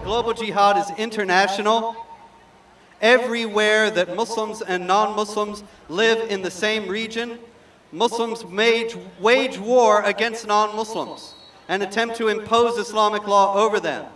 global jihad is international. Everywhere that Muslims and non-Muslims live in the same region, Muslims wage war against non-Muslims and attempt to impose Islamic law over them.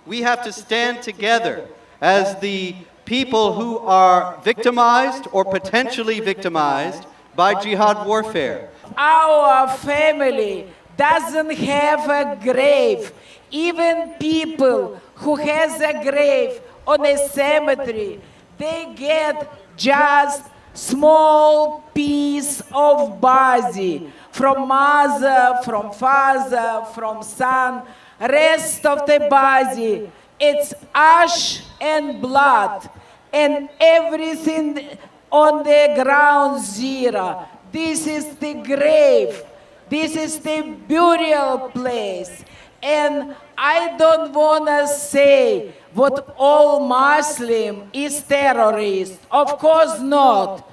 We have to stand together as the people who are victimized or potentially victimized by jihad warfare. Our family doesn't have a grave. Even people who has a grave on a cemetery, they get just small piece of body from mother, from father, from son. Rest of the body, it's ash and blood, and everything on the ground zero. This is the grave. This is the burial place. And I don't want to say what all Muslim is terrorist. Of course not.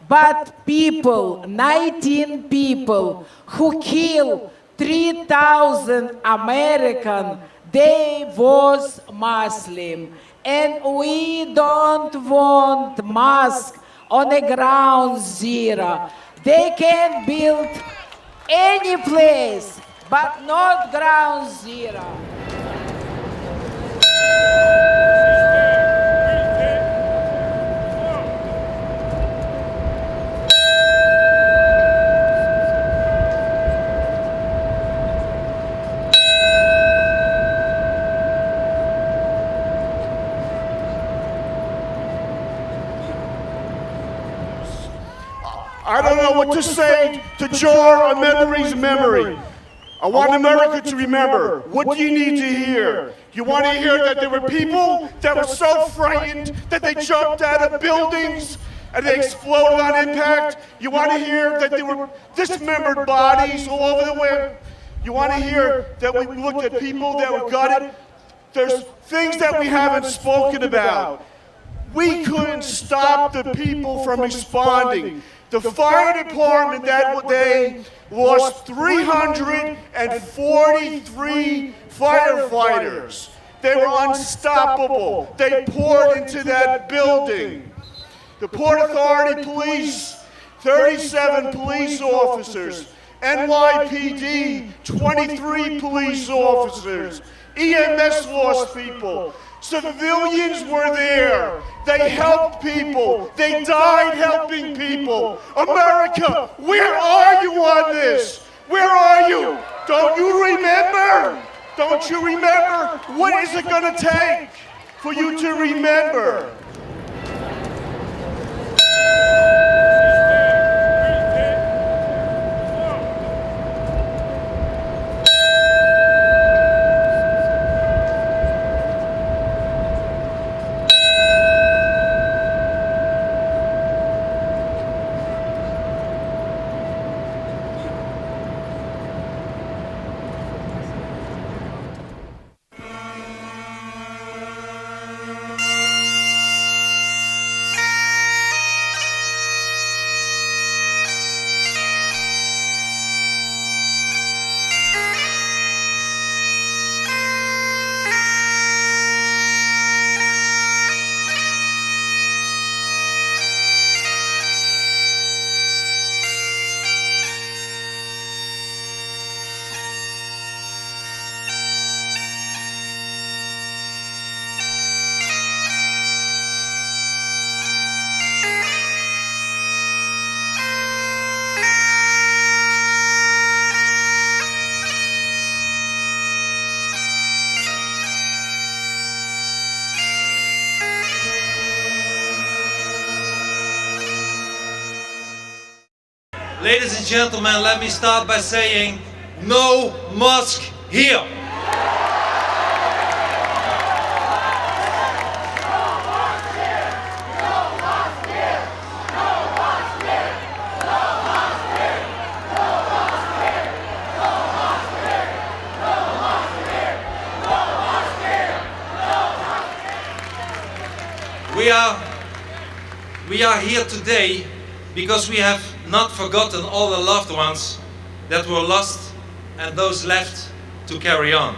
But people, 19 people who killed 3,000 Americans, they was Muslim. And we don't want mosque on the ground zero. They can build any place, but not ground zero. I don't know what to say to jar a memory's memory. I want America to remember. What do you need to hear? You want to hear that there were people that were so frightened that they jumped out of buildings and they exploded on impact? You want to hear that there were dismembered bodies all over the way? You want to hear that we looked at people that were gutted? There's things that we haven't spoken about. We couldn't stop the people from responding. The fire department that day lost 343 firefighters. They were unstoppable. They poured into that building. The Port Authority Police, 37 police officers. NYPD, 23 police officers. EMS lost people. Civilians were there. They helped people. They died helping people. America, where are you on this? Where are you? Don't you remember? Don't you remember? What is it going to take for you to remember? Ladies and gentlemen, let me start by saying, no mosque here. We are here today because we have not forgotten all the loved ones that were lost and those left to carry on.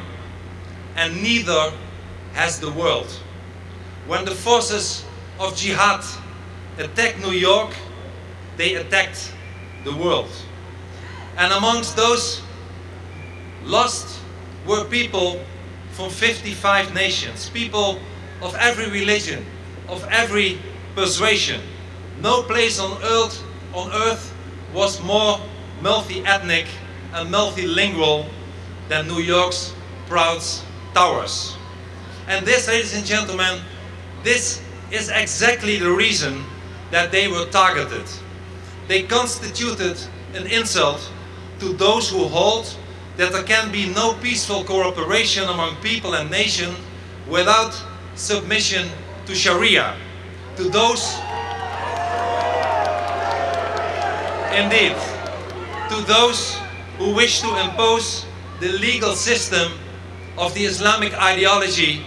And neither has the world. When the forces of jihad attacked New York, they attacked the world. And amongst those lost were people from 55 nations, people of every religion, of every persuasion. No place on earth was more multi-ethnic and multilingual than New York's proud towers. And this, ladies and gentlemen, this is exactly the reason that they were targeted. They constituted an insult to those who hold that there can be no peaceful cooperation among people and nations without submission to Sharia. To those, indeed, to those who wish to impose the legal system of the Islamic ideology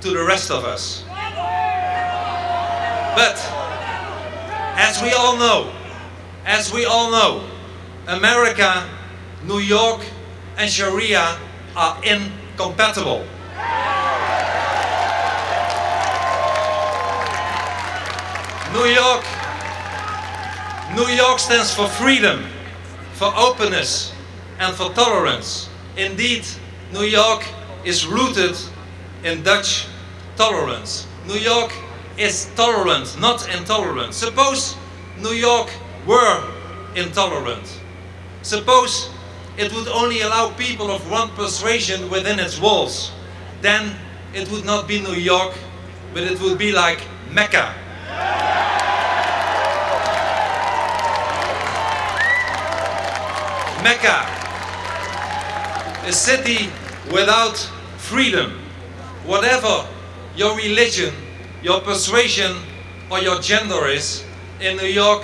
to the rest of us. But as we all know, America, New York, and Sharia are incompatible. New York stands for freedom, for openness, and for tolerance. Indeed, New York is rooted in Dutch tolerance. New York is tolerant, not intolerant. Suppose New York were intolerant. Suppose it would only allow people of one persuasion within its walls. Then it would not be New York, but it would be like Mecca. Mecca, a city without freedom. Whatever your religion, your persuasion, or your gender is, in New York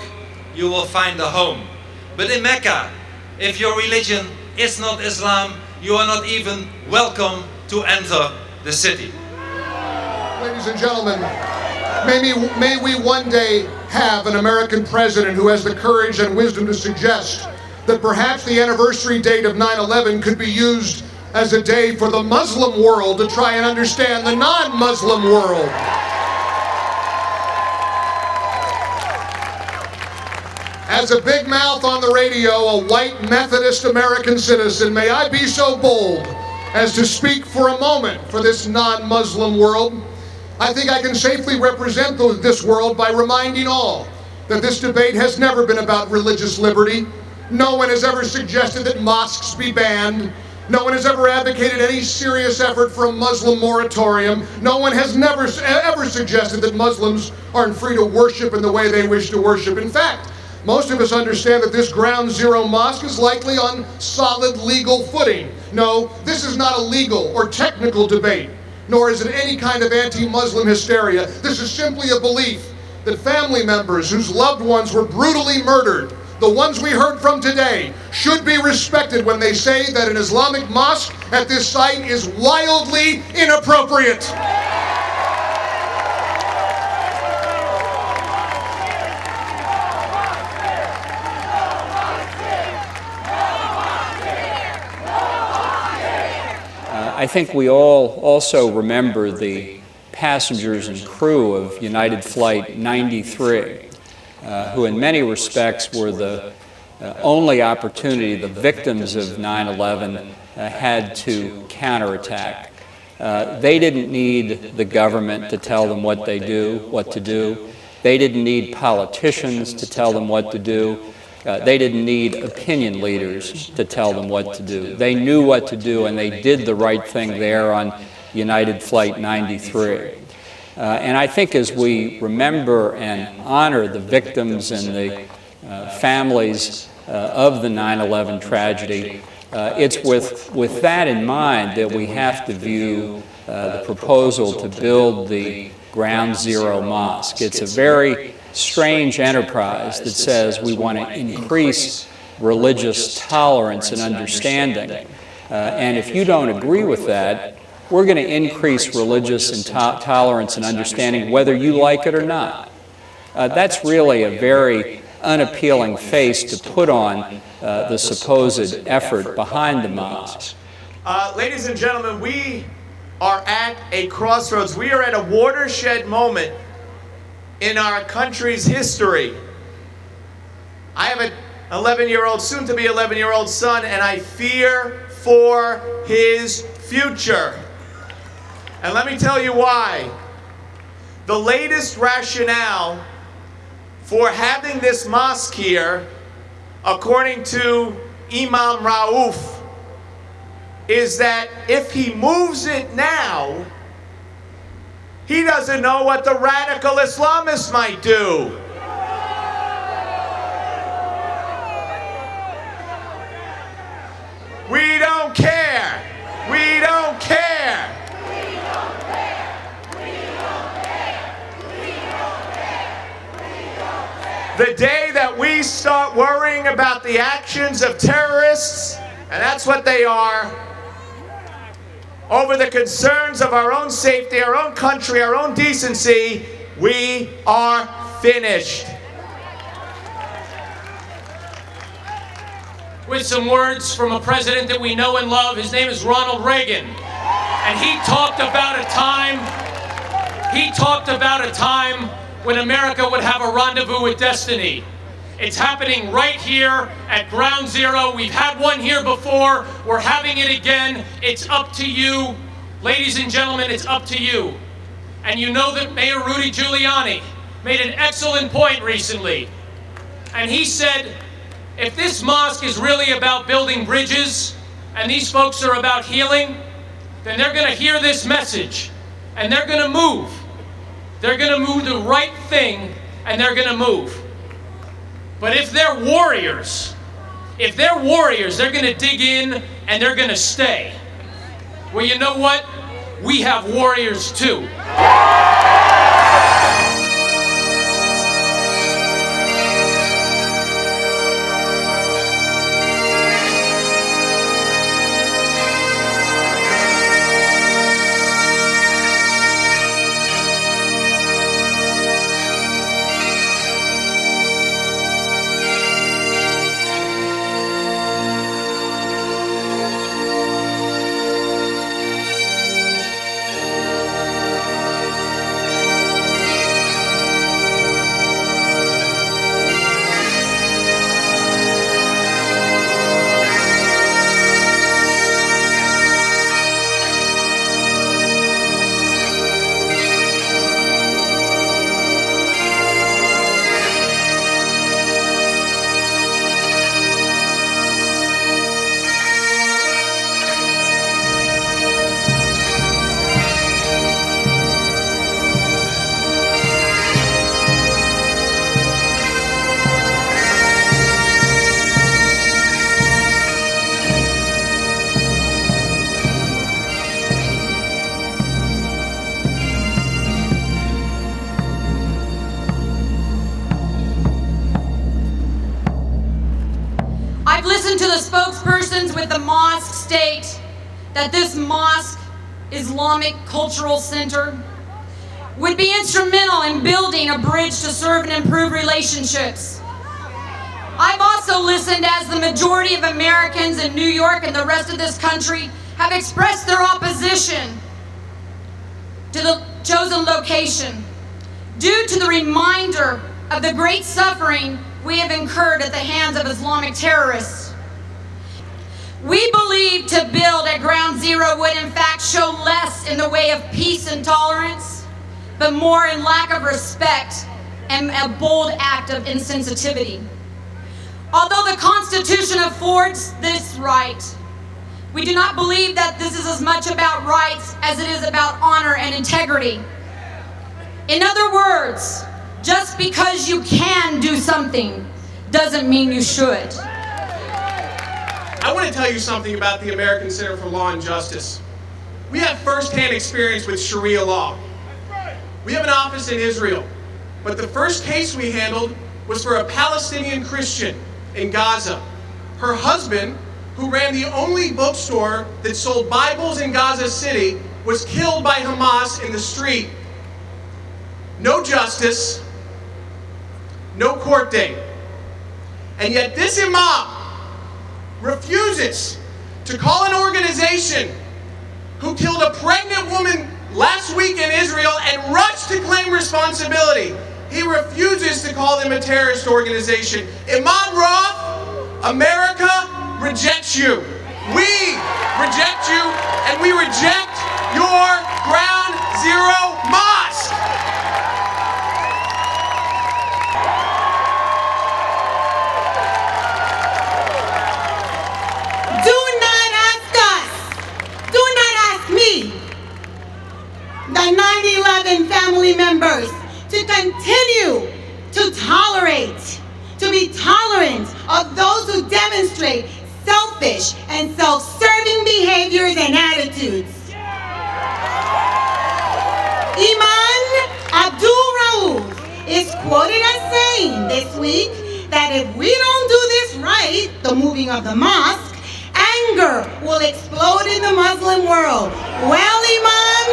you will find a home. But in Mecca, if your religion is not Islam, you are not even welcome to enter the city. Ladies and gentlemen, may we one day have an American president who has the courage and wisdom to suggest that perhaps the anniversary date of 9/11 could be used as a day for the Muslim world to try and understand the non-Muslim world. As a big mouth on the radio, a white Methodist American citizen, may I be so bold as to speak for a moment for this non-Muslim world. I think I can safely represent this world by reminding all that this debate has never been about religious liberty. No one has ever suggested that mosques be banned. No one has ever advocated any serious effort for a Muslim moratorium. No one has ever suggested that Muslims aren't free to worship in the way they wish to worship. In fact, most of us understand that this Ground Zero mosque is likely on solid legal footing. No, this is not a legal or technical debate, nor is it any kind of anti-Muslim hysteria. This is simply a belief that family members whose loved ones were brutally murdered, the ones we heard from today, should be respected when they say that an Islamic mosque at this site is wildly inappropriate. I think we all also remember the passengers and crew of United Flight 93, who in many respects were the only opportunity the victims of 9/11 had to counterattack. They didn't need the government to tell them what to do. They didn't need politicians to tell them what to do. They didn't need opinion leaders to tell them what to do. They knew what to do, and they did the right thing there on United Flight 93. And I think as we remember and honor the victims and the families of the 9/11 tragedy, it's with that in mind that we have to view the proposal to build the Ground Zero Mosque. It's a very strange enterprise that says we want to increase religious tolerance and understanding. And if you don't agree with that, we're going to increase religious and tolerance and understanding whether you like it or not. That's really a very unappealing face to put on the supposed effort behind the mosque. Ladies and gentlemen, we are at a crossroads. We are at a watershed moment in our country's history. I have an 11-year-old, soon to be 11-year-old son, and I fear for his future. And let me tell you why. The latest rationale for having this mosque here, according to Imam Rauf, is that if he moves it now, he doesn't know what the radical Islamists might do. We don't care. We don't care. We don't care. We don't care. We don't care. We don't care. The day that we start worrying about the actions of terrorists, and that's what they are, over the concerns of our own safety, our own country, our own decency, we are finished. With some words from a president that we know and love. His name is Ronald Reagan. And he talked about a time when America would have a rendezvous with destiny. It's happening right here at Ground Zero. We've had one here before. We're having it again. It's up to you. Ladies and gentlemen, it's up to you. And you know that Mayor Rudy Giuliani made an excellent point recently. And he said, if this mosque is really about building bridges and these folks are about healing, then they're going to hear this message and they're going to move. They're going to move the right thing and they're going to move. But if they're warriors, they're going to dig in and they're going to stay. Well, you know what? We have warriors too. I've listened to the spokespersons with the mosque state that this mosque Islamic Cultural Center would be instrumental in building a bridge to serve and improve relationships. I've also listened as the majority of Americans in New York and the rest of this country have expressed their opposition to the chosen location due to the reminder of the great suffering we have incurred at the hands of Islamic terrorists. We believe to build at Ground Zero would in fact show less in the way of peace and tolerance, but more in lack of respect and a bold act of insensitivity. Although the Constitution affords this right, we do not believe that this is as much about rights as it is about honor and integrity. In other words, just because you can do something doesn't mean you should. I want to tell you something about the American Center for Law and Justice. We have firsthand experience with Sharia law. We have an office in Israel, but the first case we handled was for a Palestinian Christian in Gaza. Her husband, who ran the only bookstore that sold Bibles in Gaza City, was killed by Hamas in the street. No justice, no court date. And yet this imam refuses to call an organization who killed a pregnant woman last week in Israel and rushed to claim responsibility. He refuses to call them a terrorist organization. Imam Roth, America rejects you. We reject you, and we reject your Ground Zero Mosque. Do not ask us, do not ask me, the 9/11 family members, to continue to tolerate, to be tolerant of those who demonstrate selfish and self-serving behaviors and attitudes. Imam Abdul Rauf is quoted as saying this week that if we don't do this right, the moving of the mosque, anger will explode in the Muslim world. Well, Imam,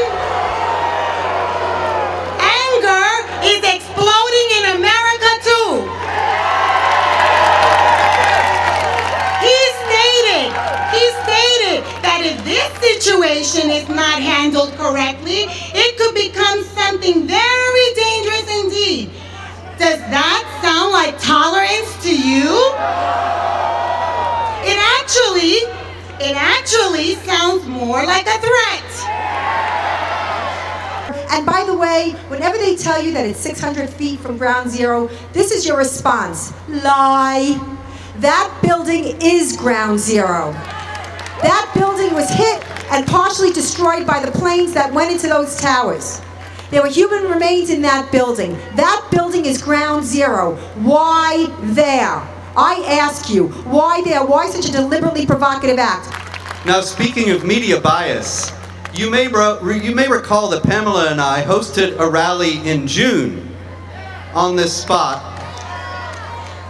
anger is exploding in America too. He stated that if this situation is not handled correctly, it could become something very dangerous indeed. Does that sound like tolerance to you? It actually sounds more like a threat. And by the way, whenever they tell you that it's 600 feet from ground zero, this is your response. Lie. That building is ground zero. That building was hit and partially destroyed by the planes that went into those towers. There were human remains in that building. That building is ground zero. Why there? I ask you, why there? Why such a deliberately provocative act? Now, speaking of media bias, you may recall that Pamela and I hosted a rally in June on this spot,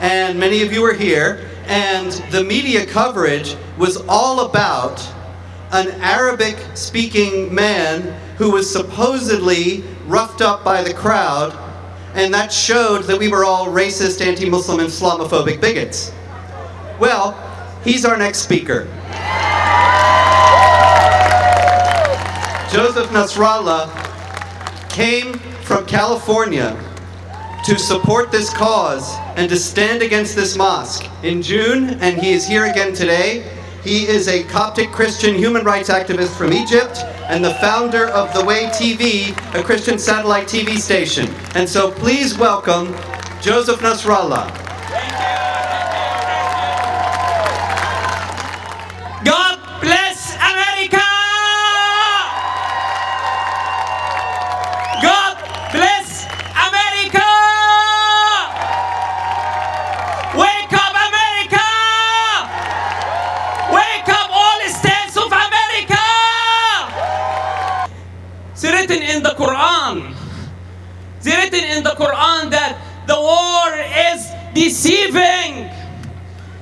and many of you were here, and the media coverage was all about an Arabic-speaking man who was supposedly roughed up by the crowd, and that showed that we were all racist, anti-Muslim, and Islamophobic bigots. Well, he's our next speaker. Joseph Nasrallah came from California to support this cause and to stand against this mosque in June, and he is here again today. He is a Coptic Christian human rights activist from Egypt and the founder of The Way TV, a Christian satellite TV station. And so please welcome Joseph Nasrallah. God bless America! God bless America! Wake up, America! Wake up, all states of America! It's written in the Quran. It's written in the Quran that the war is deceiving.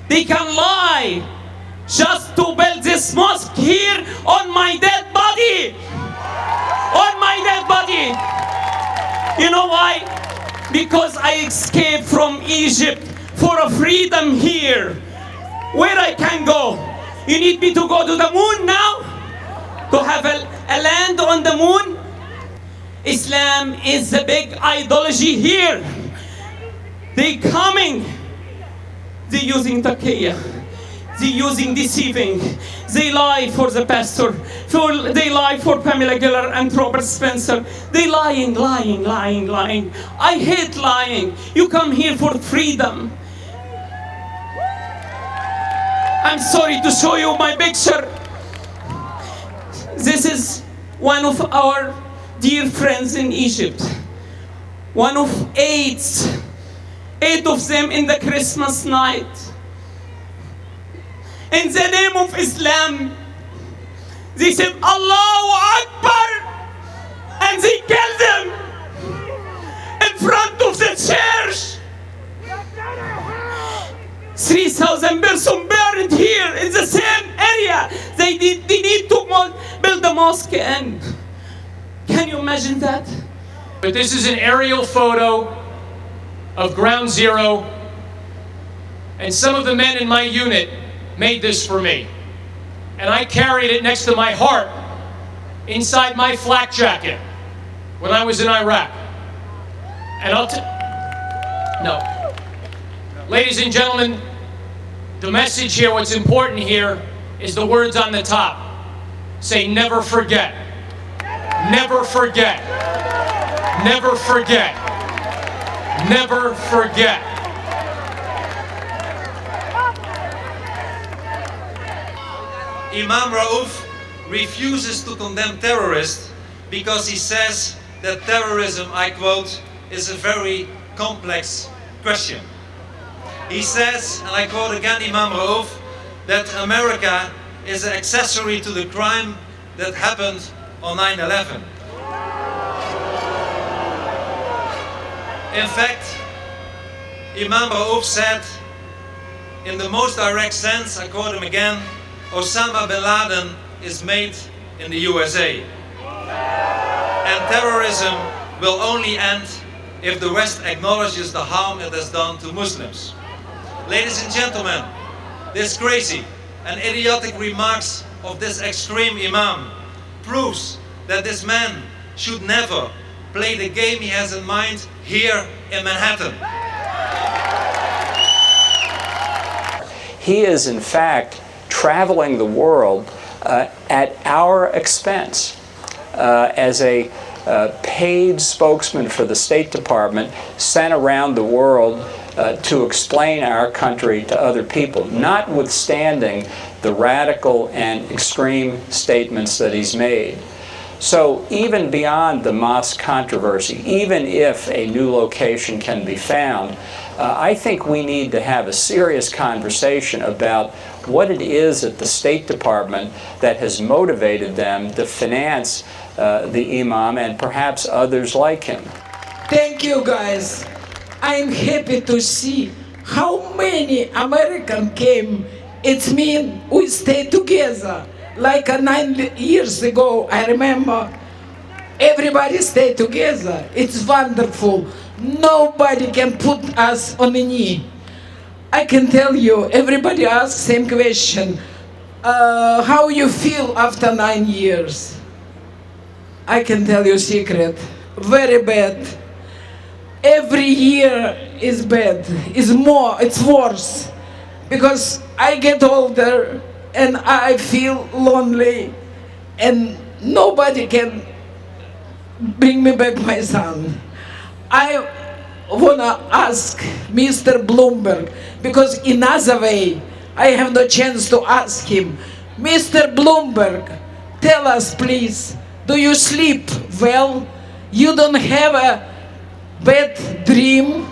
They can lie just to build this mosque here on my dead body. On my dead body. You know why? Because I escaped from Egypt for a freedom here. Where I can go? You need me to go to the moon now? To have a land on the moon? Islam is the big ideology here. They coming. They using taqiyya. They using deceiving. They lie for the pastor. They lie for Pamela Geller and Robert Spencer. They lying. I hate lying. You come here for freedom. I'm sorry to show you my picture. This is one of our dear friends in Egypt. One of 8 of them in the Christmas night. In the name of Islam, they said Allahu Akbar, and they killed them in front of the church. 3,000 persons buried here in the same area. They need to build the mosque, and can you imagine that? But this is an aerial photo of Ground Zero, and some of the men in my unit made this for me. And I carried it next to my heart inside my flak jacket when I was in Iraq. And no. Ladies and gentlemen, the message here, what's important here, is the words on the top. Say, never forget. Never forget. Never forget. Never forget. Imam Rauf refuses to condemn terrorists because he says that terrorism, I quote, is a very complex question. He says, and I quote again Imam Rauf, that America is an accessory to the crime that happened on 9/11. In fact, Imam Rauf said, in the most direct sense, I quote him again, Osama bin Laden is made in the USA. And terrorism will only end if the West acknowledges the harm it has done to Muslims. Ladies and gentlemen, this crazy and idiotic remarks of this extreme imam proves that this man should never play the game he has in mind here in Manhattan. He is, in fact, traveling the world at our expense as a paid spokesman for the State Department sent around the world to explain our country to other people, notwithstanding the radical and extreme statements that he's made. So even beyond the mosque controversy, even if a new location can be found, I think we need to have a serious conversation about what it is at the State Department that has motivated them to finance the imam and perhaps others like him. Thank you, guys. I'm happy to see how many Americans came. It means we stay together. Like 9 years ago, I remember everybody stayed together. It's wonderful. Nobody can put us on a knee. I can tell you, everybody asks same question. How you feel after 9 years? I can tell you a secret. Very bad. Every year is bad. It's worse. Because I get older and I feel lonely and nobody can bring me back my son. I want to ask Mr. Bloomberg, because in other way, I have no chance to ask him. Mr. Bloomberg, tell us please, do you sleep well? You don't have a bad dream?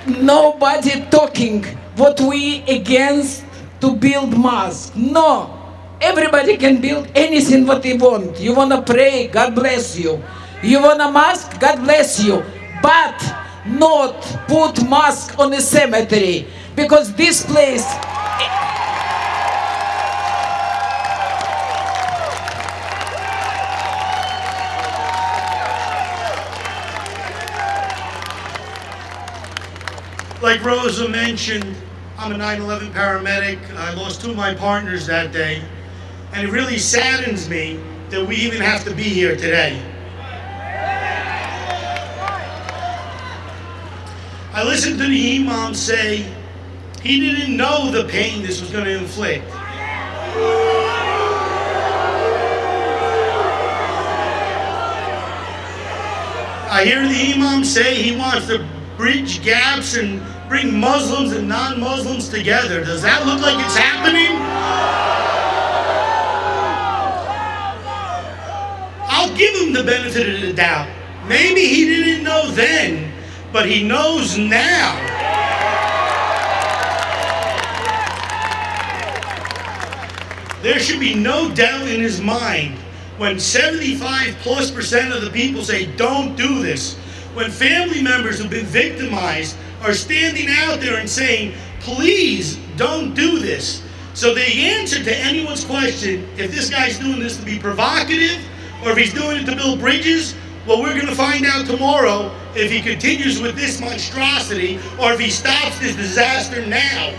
Nobody talking what we against to build mosque. No. Everybody can build anything what they want. You want to pray, God bless you. You want a mosque, God bless you. But not put mosque on a cemetery. Because this place... Like Rosa mentioned, I'm a 9/11 paramedic. I lost 2 of my partners that day. And it really saddens me that we even have to be here today. I listened to the imam say he didn't know the pain this was going to inflict. I hear the imam say he wants to bridge gaps and bring Muslims and non-Muslims together. Does that look like it's happening? I'll give him the benefit of the doubt. Maybe he didn't know then, but he knows now. There should be no doubt in his mind when 75+% of the people say don't do this. When family members who've been victimized are standing out there and saying, please don't do this. So the answer to anyone's question, if this guy's doing this to be provocative, or if he's doing it to build bridges, Well, we're going to find out tomorrow if he continues with this monstrosity or if he stops this disaster now.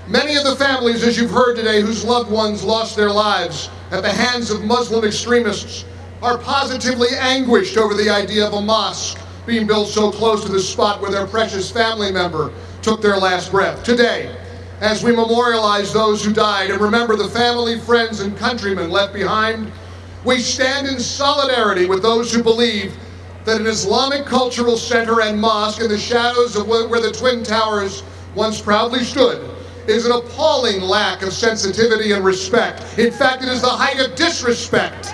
Many of the families, as you've heard today, whose loved ones lost their lives at the hands of Muslim extremists are positively anguished over the idea of a mosque being built so close to the spot where their precious family member took their last breath. Today, as we memorialize those who died and remember the family, friends, and countrymen left behind, we stand in solidarity with those who believe that an Islamic cultural center and mosque in the shadows of where the Twin Towers once proudly stood is an appalling lack of sensitivity and respect. In fact, it is the height of disrespect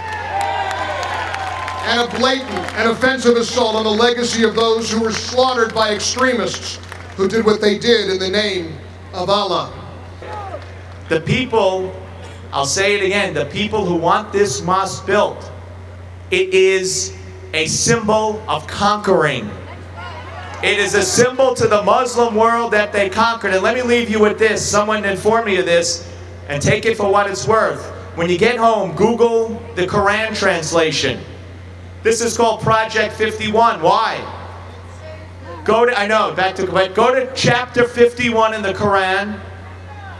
and a blatant and offensive assault on the legacy of those who were slaughtered by extremists who did what they did in the name of Allah. The people, I'll say it again, the people who want this mosque built, it is a symbol of conquering. It is a symbol to the Muslim world that they conquered. And let me leave you with this. Someone informed me of this, and take it for what it's worth. When you get home, Google the Quran translation. This is called Project 51. Why? Go to chapter 51 in the Quran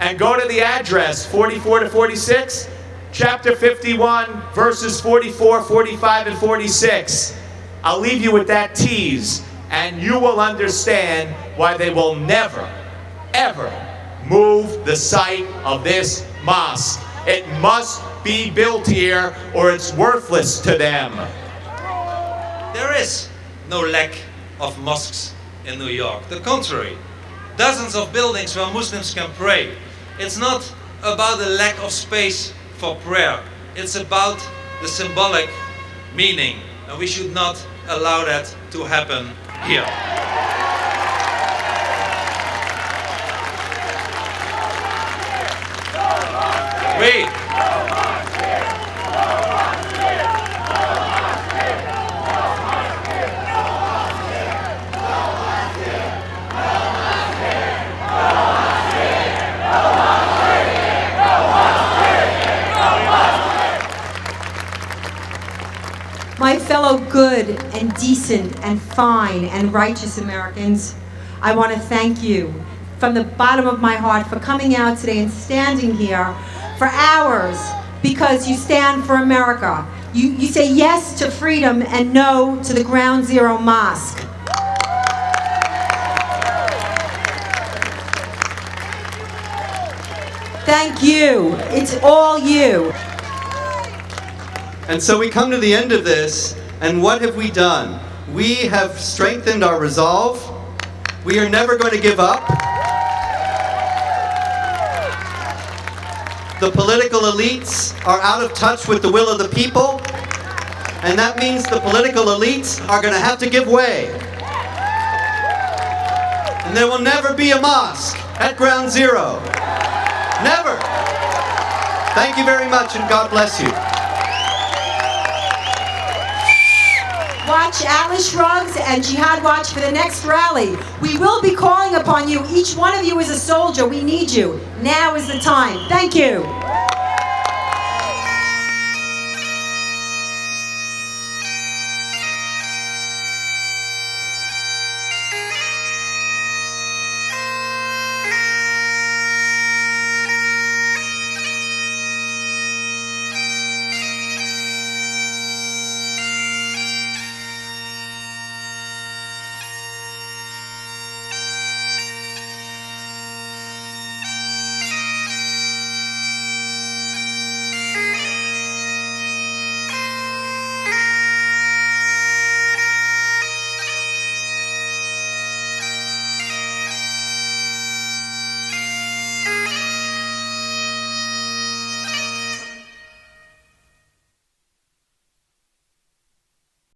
and go to the address 44 to 46. Chapter 51, verses 44, 45, and 46. I'll leave you with that tease, and you will understand why they will never, ever move the site of this mosque. It must be built here or it's worthless to them. There is no lack of mosques in New York. The contrary, dozens of buildings where Muslims can pray. It's not about the lack of space for prayer. It's about the symbolic meaning, and we should not allow that to happen here. My fellow good and decent and fine and righteous Americans, I want to thank you from the bottom of my heart for coming out today and standing here for hours because you stand for America. You say yes to freedom and no to the Ground Zero Mosque. Thank you. It's all you. And so we come to the end of this, and what have we done? We have strengthened our resolve. We are never going to give up. The political elites are out of touch with the will of the people, and that means the political elites are going to have to give way. And there will never be a mosque at Ground Zero. Never. Thank you very much, and God bless you. Watch Atlas Shrugs and Jihad Watch for the next rally. We will be calling upon you. Each one of you is a soldier. We need you. Now is the time. Thank you.